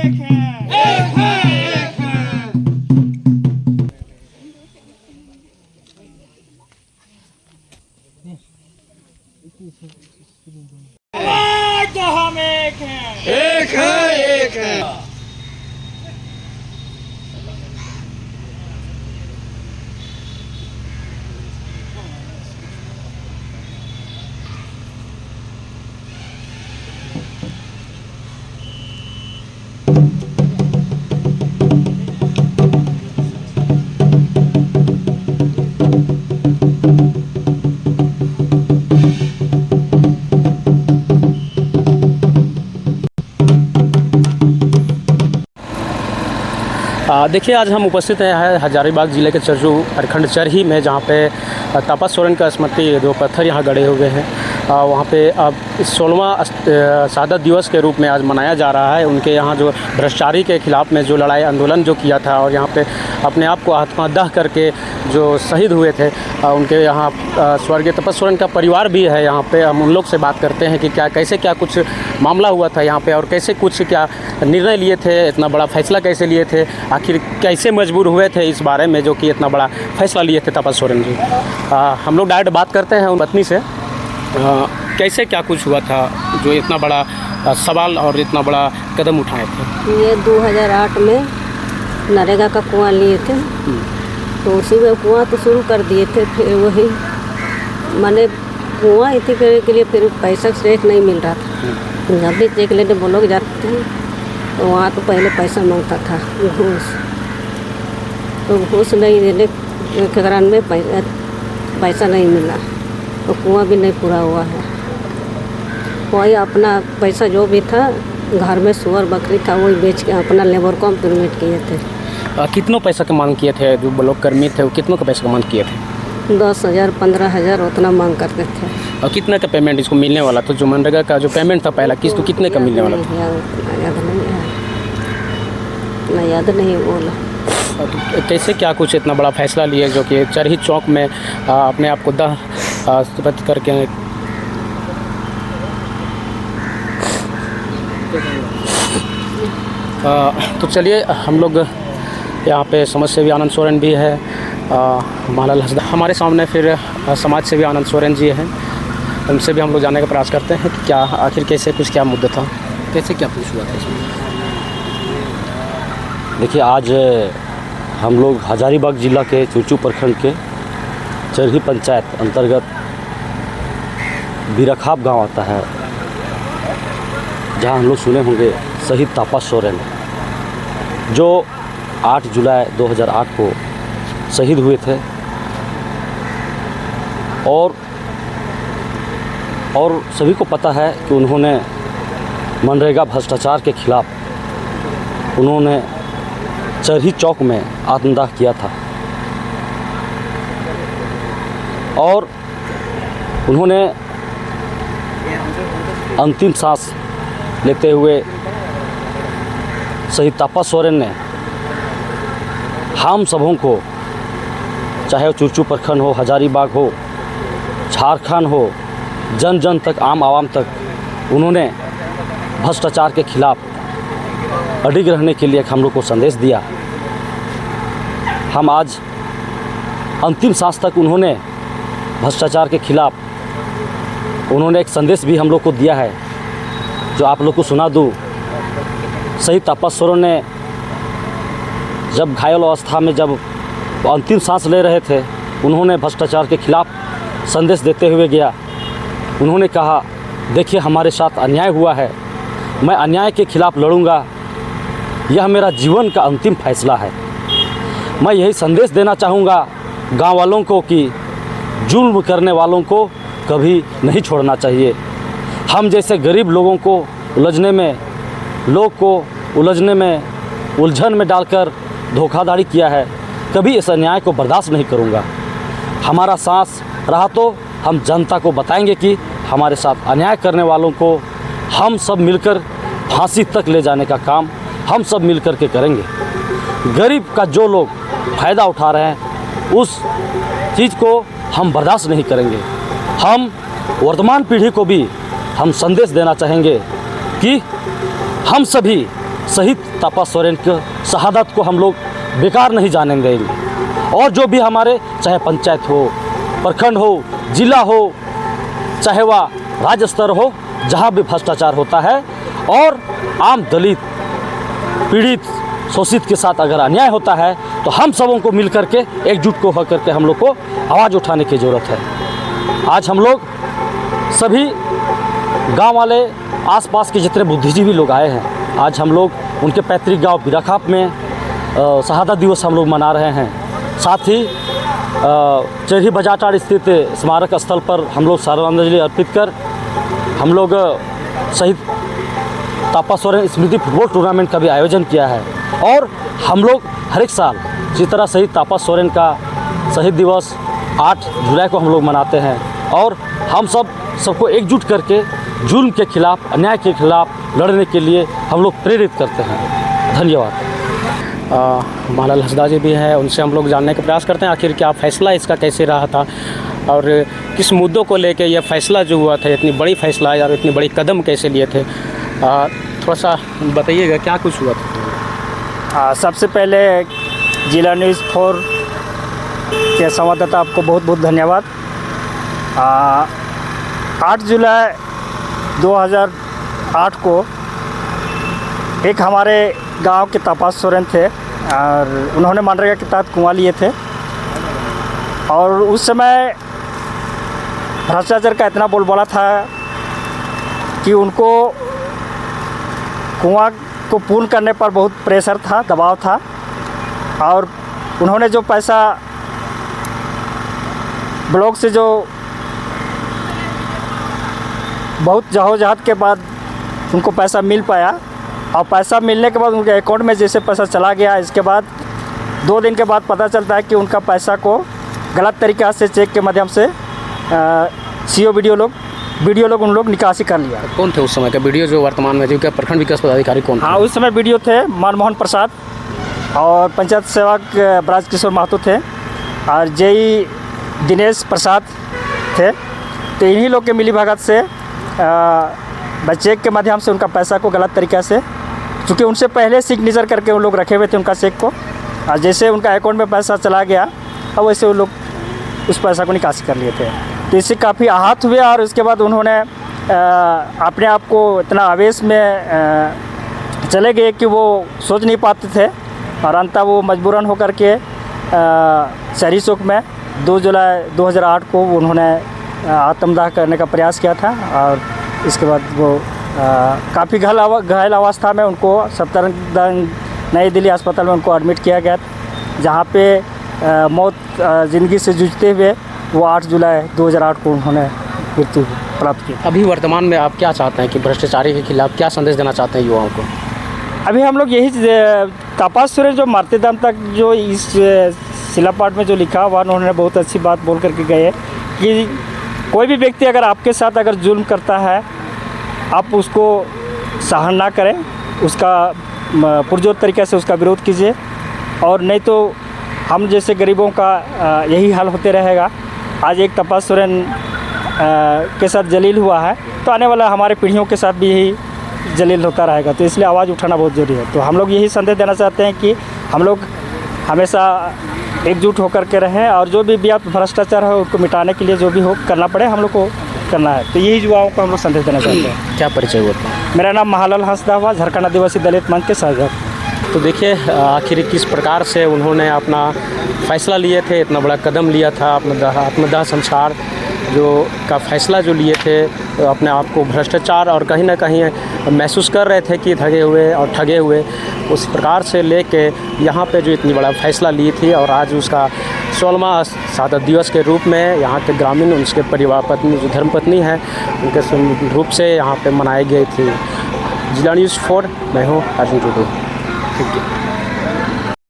एक है, एक है, एक है। आज हम एक हैं, एक है, एक है। देखिए, आज हम उपस्थित हैं हजारीबाग ज़िले के चरजू प्रखंड चरही में, जहाँ पे तापस सोरेन का स्मृति 2 पत्थर यहाँ गड़े हुए हैं। वहाँ पे अब 16वां शहादत दिवस के रूप में आज मनाया जा रहा है। उनके यहाँ जो भ्रष्टाचारी के खिलाफ़ में जो लड़ाई आंदोलन जो किया था और यहाँ पे अपने आप को आत्मदाह करके जो शहीद हुए थे, उनके यहाँ स्वर्गीय तापस सोरेन का परिवार भी है यहाँ पे। हम उन लोग से बात करते हैं कि क्या कुछ मामला हुआ था यहाँ पे और कैसे कुछ क्या निर्णय लिए थे, इतना बड़ा फैसला कैसे लिए थे, आखिर कैसे मजबूर हुए थे इस बारे में जो कि इतना बड़ा फैसला लिए थे तापस सोरेन जी। हम लोग डायरेक्ट बात करते हैं उन पत्नी से। कैसे क्या कुछ हुआ था जो इतना बड़ा सवाल और इतना बड़ा कदम उठाए थे? ये 2008 में नरेगा का कुआं लिए थे, तो उसी में कुआं तो शुरू कर दिए थे। फिर वही मैंने कुआं इतनी करने के लिए फिर पैसा चेक नहीं मिल रहा था। जब भी चेक लेने बोलोगे जाते हैं तो वहाँ तो पहले पैसा मांगता था घूस, तो घूस नहीं देने के कारण में पैसा नहीं मिला, तो कुआं भी नहीं पूरा हुआ है। वही अपना पैसा जो भी था घर में सुअर बकरी था वही बेच के अपना लेबर को हम पेमेंट किए थे। कितनों पैसा का मांग किए थे? जो ब्लॉक कर्मी थे वो कितनों का पैसा का मांग किए थे? 10,000 15,000 उतना मांग करते थे। और कितना का पेमेंट इसको मिलने वाला था? जो मनरेगा का जो पेमेंट था पहला किस्त, तो कितने का मिलने वाला था? याद नहीं बोला। तो कैसे क्या कुछ इतना बड़ा फैसला लिए जो कि चरही चौक में अपने आप को दाह करके? तो चलिए, हम लोग यहाँ पे समाज सेवी आनंद सोरेन भी है, माला हंसदा हमारे सामने, फिर समाज सेवी आनंद सोरेन जी हैं। उनसे भी हम लोग जानने का प्रयास करते हैं कि क्या आखिर कैसे कुछ क्या मुद्दा था, कैसे क्या कुछ हुआ था इसमें। देखिए, आज हम लोग हजारीबाग ज़िला के चुरचू प्रखंड के चरही पंचायत अंतर्गत बीरखाब गांव आता है, जहां हम लोग सुने होंगे शहीद तापस सोरेन, जो 8 जुलाई 2008 को शहीद हुए थे। और सभी को पता है कि उन्होंने मनरेगा भ्रष्टाचार के खिलाफ उन्होंने चरही चौक में आत्मदाह किया था और उन्होंने अंतिम सांस लेते हुए शहीद तापस सोरेन ने हम सबों को, चाहे वो चुरचू प्रखंड हो, हजारीबाग हो, झारखंड हो, जन जन तक, आम आवाम तक, उन्होंने भ्रष्टाचार के खिलाफ अडिग रहने के लिए हम लोग को संदेश दिया। हम आज अंतिम सांस तक उन्होंने भ्रष्टाचार के खिलाफ उन्होंने एक संदेश भी हम लोग को दिया है, जो आप लोग को सुना दूँ। शहीद तापस सोरेन ने जब घायल अवस्था में जब अंतिम सांस ले रहे थे, उन्होंने भ्रष्टाचार के खिलाफ संदेश देते हुए गया। उन्होंने कहा, देखिए हमारे साथ अन्याय हुआ है, मैं अन्याय के खिलाफ लड़ूंगा, यह मेरा जीवन का अंतिम फैसला है। मैं यही संदेश देना चाहूँगा गांव वालों को कि जुल्म करने वालों को कभी नहीं छोड़ना चाहिए। हम जैसे गरीब लोगों को उलझने में, लोग को उलझने में, उलझन में डालकर धोखाधड़ी किया है, कभी इस अन्याय को बर्दाश्त नहीं करूँगा। हमारा सांस रहा तो हम जनता को बताएंगे कि हमारे साथ अन्याय करने वालों को हम सब मिलकर फांसी तक ले जाने का काम हम सब मिलकर के करेंगे। गरीब का जो लोग फ़ायदा उठा रहे हैं उस चीज़ को हम बर्दाश्त नहीं करेंगे। हम वर्तमान पीढ़ी को भी हम संदेश देना चाहेंगे कि हम सभी शहीद तापा सोरेन की शहादत को हम लोग बेकार नहीं जाने देंगे। और जो भी हमारे चाहे पंचायत हो, प्रखंड हो, जिला हो, चाहे वह राज्य स्तर हो, जहाँ भी भ्रष्टाचार होता है और आम दलित पीड़ित शोषित के साथ अगर अन्याय होता है तो हम सबों को मिल करके एकजुट को होकर के हम लोग को आवाज़ उठाने की ज़रूरत है। आज हम लोग सभी गांव वाले आसपास के जितने बुद्धिजीवी लोग आए हैं, आज हम लोग उनके पैतृक गांव बिराखाप में शहादत दिवस हम लोग मना रहे हैं। साथ ही चरही बजाटाड़ स्थित स्मारक स्थल पर हम लोग श्रद्धांजलि अर्पित कर हम लोग शहीद तापा सोरेन स्मृति फुटबॉल टूर्नामेंट का भी आयोजन किया है। और हम लोग हर एक साल जिस तरह शहीद तापा सोरेन का शहीद दिवस 8 जुलाई को हम लोग मनाते हैं और हम सबको एकजुट करके जुल्म के खिलाफ, अन्याय के खिलाफ लड़ने के लिए हम लोग प्रेरित करते हैं। धन्यवाद। मालाल हंसदा जी भी हैं, उनसे हम लोग जानने का प्रयास करते हैं आखिर क्या फ़ैसला इसका कैसे रहा था और किस मुद्दों को लेके ये फ़ैसला जो हुआ था, इतनी बड़ी फ़ैसला और इतनी बड़ी कदम कैसे लिए थे, थोड़ा सा बताइएगा क्या कुछ हुआ था। सबसे पहले जिला न्यूज़ 4 के संवाददाता आपको बहुत बहुत धन्यवाद। 8 जुलाई 2008 को एक हमारे गांव के तापा सोरेन थे और उन्होंने मनरेगा के तहत कुआं लिए थे और उस समय भ्रष्टाचार का इतना बोलबाला था कि उनको कुआं को पूर्ण करने पर बहुत प्रेशर था, दबाव था और उन्होंने जो पैसा ब्लॉक से जो बहुत जहोजहद के बाद उनको पैसा मिल पाया और पैसा मिलने के बाद उनके अकाउंट में जैसे पैसा चला गया, इसके बाद 2 दिन के बाद पता चलता है कि उनका पैसा को गलत तरीक़ा से चेक के माध्यम से सीओ वीडियो लोग उन लोग निकासी कर लिया। कौन थे उस समय का वीडियो जो वर्तमान में जो क्या प्रखंड विकास पदाधिकारी कौन थे? हाँ, उस समय वीडियो थे मनमोहन प्रसाद और पंचायत सेवक ब्राज किशोर महतो थे और जेई दिनेश प्रसाद थे। तो इन्हीं लोग के मिली भगत से चेक के माध्यम से उनका पैसा को गलत तरीक़ा से, चूँकि उनसे पहले सिग्नेचर करके उन लोग रखे हुए थे उनका चेक को, और जैसे उनका अकाउंट में पैसा चला गया और वैसे वो लोग उस पैसा को निकासी कर लिए थे। तो इससे काफ़ी आहत हुए और उसके बाद उन्होंने अपने आप को इतना आवेश में चले गए कि वो सोच नहीं पाते थे और अंततः वो मजबूरन होकर के शहरी चौक में 2 जुलाई 2008 को उन्होंने आत्मदाह करने का प्रयास किया था और इसके बाद वो काफ़ी घायल अवस्था में उनको सफदरजंग नई दिल्ली अस्पताल में उनको एडमिट किया गया, जहाँ पे मौत ज़िंदगी से जूझते हुए वो 8 जुलाई 2008 को उन्होंने मृत्यु प्राप्त की। अभी वर्तमान में आप क्या चाहते हैं कि भ्रष्टाचारी के खिलाफ क्या संदेश देना चाहते हैं युवाओं को? अभी हम लोग यही तापा सोरेन जो मरते दम तक जो इस शिलापाठ में जो लिखा हुआ, उन्होंने बहुत अच्छी बात बोल करके गए कि कोई भी व्यक्ति अगर आपके साथ अगर जुल्म करता है, आप उसको सहन ना करें, उसका पुरजोर तरीक़े से उसका विरोध कीजिए और नहीं तो हम जैसे गरीबों का यही हाल होते रहेगा। आज एक तापा सोरेन के साथ जलील हुआ है तो आने वाला हमारे पीढ़ियों के साथ भी यही जलील होता रहेगा, तो इसलिए आवाज़ उठाना बहुत ज़रूरी है। तो हम लोग यही संदेश देना चाहते हैं कि हम लोग हमेशा एकजुट होकर के रहें और जो भी व्याप्त भ्रष्टाचार है उसको मिटाने के लिए जो भी हो करना पड़े हम लोग को करना है। तो यही युवाओं को हम लोग संदेश देना चाहते हैं। क्या परिचय हुआ था? मेरा नाम महालाल हंसदा हुआ, झारखंड आदिवासी दलित मंच के संयोजक। तो देखिए आखिर किस प्रकार से उन्होंने अपना फ़ैसला लिए थे, इतना बड़ा कदम लिया था, आत्मदाह संस्कार जो का फ़ैसला जो लिए थे, अपने आप को भ्रष्टाचार और कहीं ना कहीं महसूस कर रहे थे कि ठगे हुए उस प्रकार से लेके यहाँ पे जो इतनी बड़ा फ़ैसला ली थी और आज उसका 16वां शहादत दिवस के रूप में यहाँ के ग्रामीण उनके परिवार पत्नी जो धर्मपत्नी है उनके रूप से यहाँ पे मनाई गई थी। जिला न्यूज़ 4 मैं हूँ अर्जुन टुडू। ठीक है।